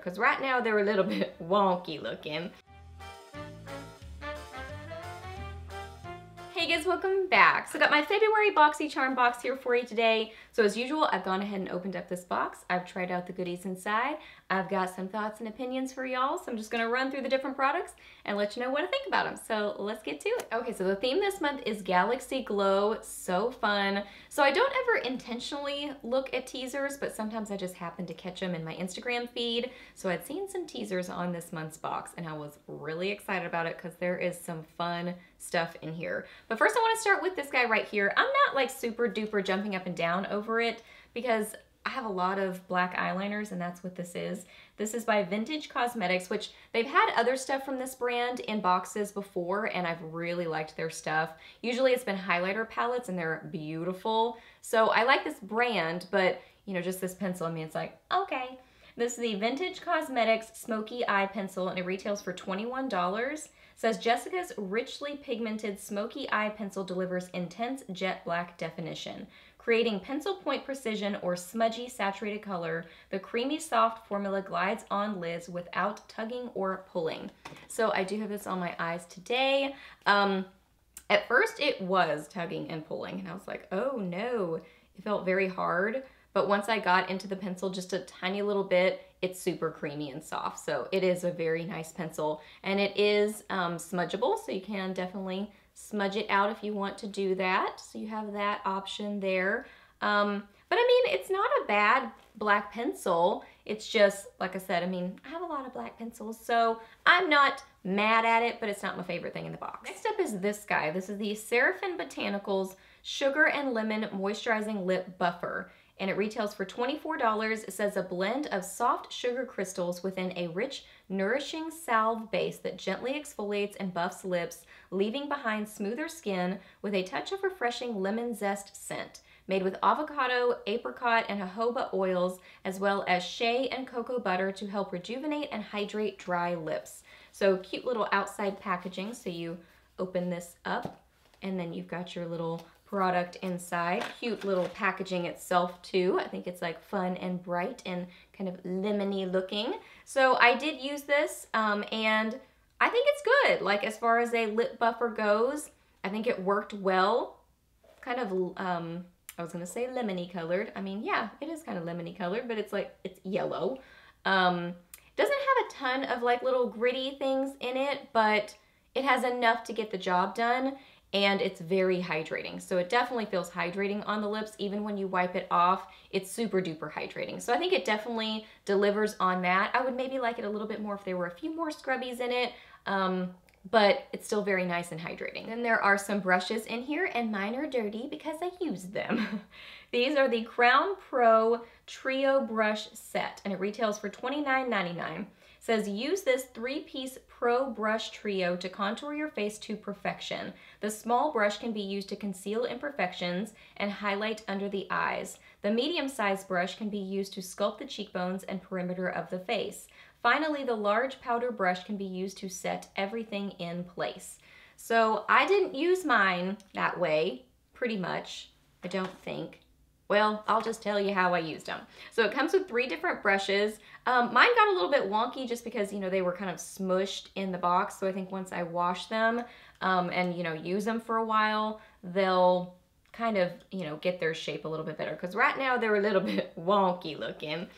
because right now they're a little bit wonky looking. Hey guys, welcome back. So I got my February Boxycharm box here for you today. So as usual, I've gone ahead and opened up this box. I've tried out the goodies inside. I've got some thoughts and opinions for y'all. So I'm just gonna run through the different products and let you know what I think about them. So let's get to it. Okay, so the theme this month is Galaxy Glow. So fun. So I don't ever intentionally look at teasers, but sometimes I just happen to catch them in my Instagram feed. So I'd seen some teasers on this month's box and I was really excited about it because there is some fun stuff in here. But first I want to start with this guy right here. I'm not like super duper jumping up and down over it because I have a lot of black eyeliners and that's what this is. This is by Vintage Cosmetics, which they've had other stuff from this brand in boxes before and I've really liked their stuff. Usually it's been highlighter palettes and they're beautiful. So I like this brand, but you know, just this pencil, I mean, it's like, okay. This is the Vintage Cosmetics Smoky Eye Pencil and it retails for $21. Says Jessica's richly pigmented smoky eye pencil delivers intense jet black definition. Creating pencil point precision or smudgy saturated color, the creamy soft formula glides on lids without tugging or pulling. So I do have this on my eyes today. At first it was tugging and pulling and I was like, oh no, it felt very hard. But once I got into the pencil just a tiny little bit, it's super creamy and soft. So it is a very nice pencil and it is smudgeable. So you can definitely smudge it out if you want to do that. So you have that option there. But I mean, it's not a bad black pencil. It's just, like I said, I mean, I have a lot of black pencils, so I'm not mad at it, but it's not my favorite thing in the box. Next up is this guy. This is the Seraphim Botanicals Sugar and Lemon Moisturizing Lip Buffer. And it retails for $24. It says a blend of soft sugar crystals within a rich, nourishing salve base that gently exfoliates and buffs lips, leaving behind smoother skin with a touch of refreshing lemon zest scent. Made with avocado, apricot, and jojoba oils, as well as shea and cocoa butter to help rejuvenate and hydrate dry lips. So cute little outside packaging. So you open this up and then you've got your little product inside. Cute little packaging itself too. I think it's like fun and bright and kind of lemony looking. So I did use this and I think it's good. Like as far as a lip buffer goes, I think it worked well. Kind of, I was gonna say lemony colored. I mean, yeah, it is kind of lemony colored, but it's like, it's yellow. Doesn't have a ton of like little gritty things in it, but it has enough to get the job done. And it's very hydrating. So it definitely feels hydrating on the lips. Even when you wipe it off, it's super duper hydrating. So I think it definitely delivers on that. I would maybe like it a little bit more if there were a few more scrubbies in it, but it's still very nice and hydrating. Then there are some brushes in here and mine are dirty because I used them. These are the Crown Pro Trio Brush Set and it retails for $29.99. Says use this 3-piece Pro Brush Trio to contour your face to perfection. The small brush can be used to conceal imperfections and highlight under the eyes. The medium-sized brush can be used to sculpt the cheekbones and perimeter of the face. Finally, the large powder brush can be used to set everything in place. So I didn't use mine that way, pretty much, I don't think. Well, I'll just tell you how I used them. So it comes with 3 different brushes. Mine got a little bit wonky just because, you know, they were kind of smushed in the box. So I think once I wash them and, you know, use them for a while, they'll kind of, you know, get their shape a little bit better. Because right now they're a little bit wonky looking,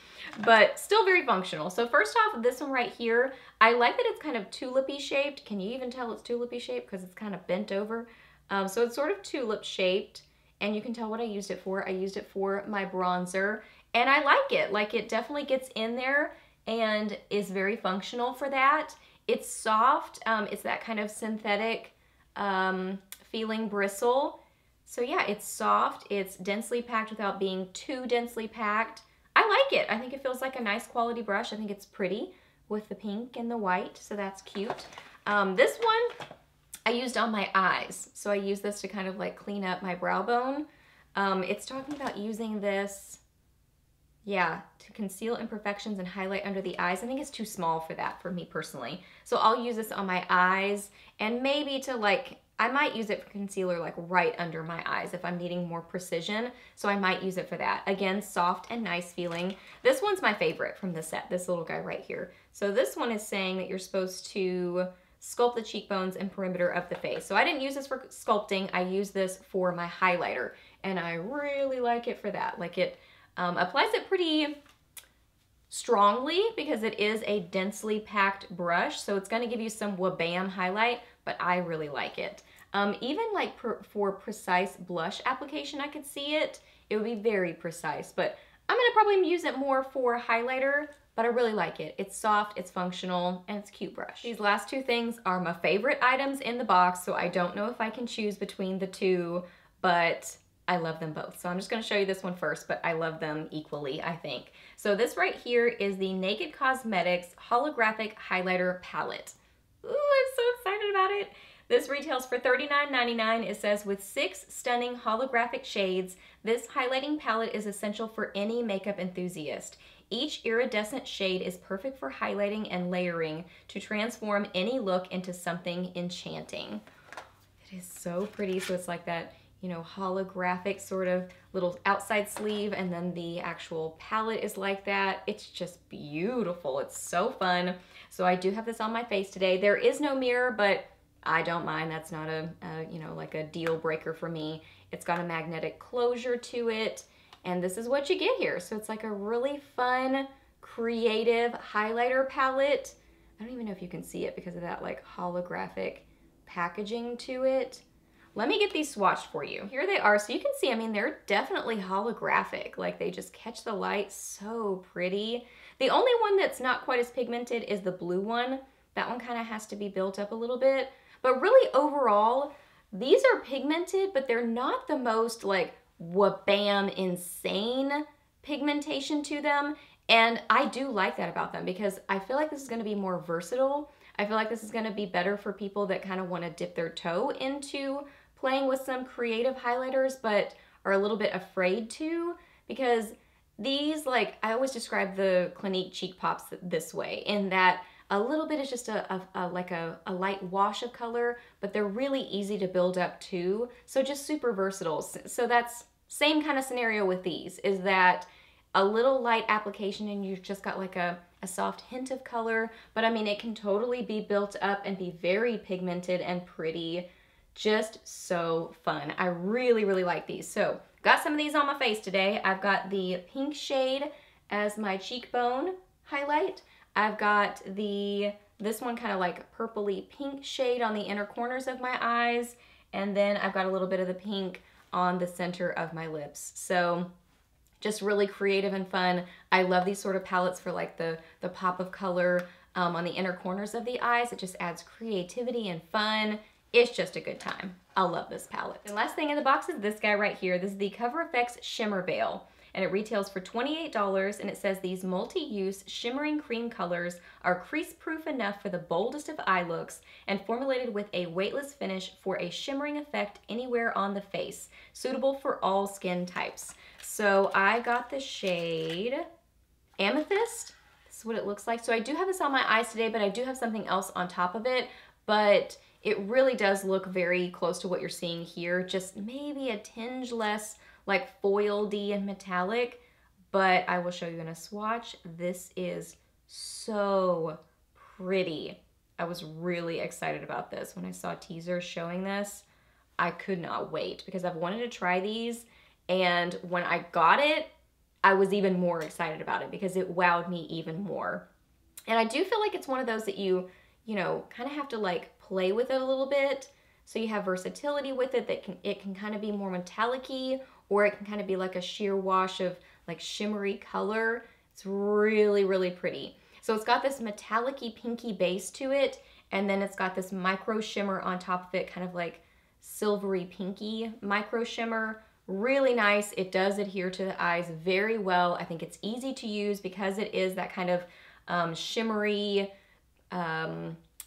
but still very functional. So first off, this one right here, I like that it's kind of tulipy shaped. Can you even tell it's tulipy shaped? Because it's kind of bent over. So it's sort of tulip shaped. And you can tell what I used it for. I used it for my bronzer and I like it. Like it definitely gets in there and is very functional for that. It's soft. It's that kind of synthetic feeling bristle. So yeah, it's soft. It's densely packed without being too densely packed. I like it. I think it feels like a nice quality brush. I think it's pretty with the pink and the white. So that's cute. This one I used on my eyes. So I use this to kind of like clean up my brow bone. It's talking about using this, yeah, to conceal imperfections and highlight under the eyes. I think it's too small for that for me personally. So I'll use this on my eyes and maybe to like, I might use it for concealer like right under my eyes if I'm needing more precision. So I might use it for that. Again, soft and nice feeling. This one's my favorite from the set, this little guy right here. So this one is saying that you're supposed to sculpt the cheekbones and perimeter of the face. So I didn't use this for sculpting, I use this for my highlighter. And I really like it for that. Like it applies it pretty strongly because it is a densely packed brush, so it's going to give you some wabam highlight, but I really like it. Even like for precise blush application, I could see it. It would be very precise, but I'm going to probably use it more for highlighter, but I really like it. It's soft, it's functional, and it's a cute brush. These last two things are my favorite items in the box, so I don't know if I can choose between the two, but I love them both. So I'm just gonna show you this one first, but I love them equally, I think. So this right here is the Naked Cosmetics Holographic Highlighter Palette. Ooh, I'm so excited about it. This retails for $39.99. It says, with 6 stunning holographic shades, this highlighting palette is essential for any makeup enthusiast. Each iridescent shade is perfect for highlighting and layering to transform any look into something enchanting. It is so pretty. So it's like that, you know, holographic sort of little outside sleeve, and then the actual palette is like that. It's just beautiful. It's so fun. So I do have this on my face today. There is no mirror, but I don't mind. That's not a you know, like a deal breaker for me. It's got a magnetic closure to it, and this is what you get here. So it's like a really fun, creative highlighter palette. I don't even know if you can see it because of that like holographic packaging to it. Let me get these swatched for you. Here they are. So you can see, I mean, they're definitely holographic. Like they just catch the light so pretty. The only one that's not quite as pigmented is the blue one. That one kind of has to be built up a little bit. But really overall, these are pigmented, but they're not the most like wabam insane pigmentation to them. And I do like that about them because I feel like this is gonna be more versatile. I feel like this is gonna be better for people that kind of wanna dip their toe into playing with some creative highlighters, but are a little bit afraid to, because these, like, I always describe the Clinique Cheek Pops this way, in that a little bit is just a light wash of color, but they're really easy to build up too, so just super versatile. So that's same kind of scenario with these, is that a little light application and you've just got like a soft hint of color, but I mean, it can totally be built up and be very pigmented and pretty. Just so fun. I really, really like these. So got some of these on my face today. I've got the pink shade as my cheekbone highlight. I've got this one kind of like purpley pink shade on the inner corners of my eyes. And then I've got a little bit of the pink on the center of my lips. So just really creative and fun. I love these sort of palettes for like the pop of color on the inner corners of the eyes. It just adds creativity and fun. It's just a good time. I love this palette. And last thing in the box is this guy right here. This is the Cover FX Shimmer Veil, and it retails for $28, and it says these multi-use shimmering cream colors are crease-proof enough for the boldest of eye looks and formulated with a weightless finish for a shimmering effect anywhere on the face, suitable for all skin types. So I got the shade Amethyst. This is what it looks like. So I do have this on my eyes today, but I do have something else on top of it, but it really does look very close to what you're seeing here, just maybe a tinge less like foiled-y and metallic, but I will show you in a swatch. This is so pretty. I was really excited about this. When I saw teasers showing this, I could not wait because I've wanted to try these, and when I got it, I was even more excited about it because it wowed me even more. And I do feel like it's one of those that you know, kind of have to like play with it a little bit. So you have versatility with it, that it can kind of be more metallic-y, or it can kind of be like a sheer wash of like shimmery color. It's really, really pretty. So it's got this metallic-y pinky base to it, and then it's got this micro shimmer on top of it, kind of like silvery pinky micro shimmer. Really nice. It does adhere to the eyes very well. I think it's easy to use because it is that kind of shimmery,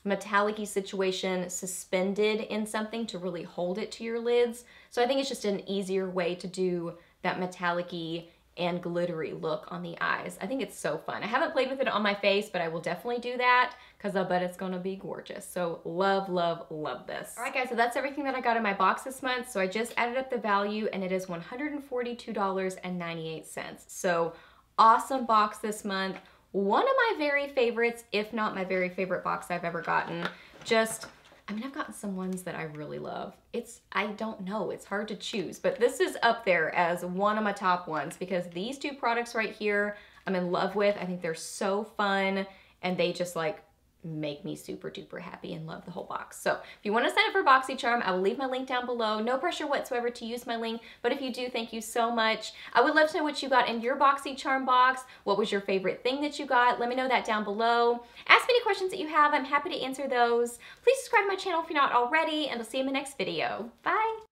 metallic-y situation suspended in something to really hold it to your lids. So I think it's just an easier way to do that metallic-y and glittery look on the eyes. I think it's so fun. I haven't played with it on my face, but I will definitely do that because I bet it's gonna be gorgeous. So love, love, love this. All right guys, so that's everything that I got in my box this month. So I just added up the value and it is $142.98. So awesome box this month. One of my very favorites, if not my very favorite box I've ever gotten. I mean, I've gotten some ones that I really love. I don't know, it's hard to choose, but this is up there as one of my top ones because these two products right here, I'm in love with. I think they're so fun and they just like make me super duper happy and love the whole box. So if you want to sign up for Boxycharm, I will leave my link down below. No pressure whatsoever to use my link, but if you do, thank you so much. I would love to know what you got in your Boxycharm box. What was your favorite thing that you got? Let me know that down below. Ask me any questions that you have. I'm happy to answer those. Please subscribe to my channel if you're not already, and I'll see you in the next video. Bye!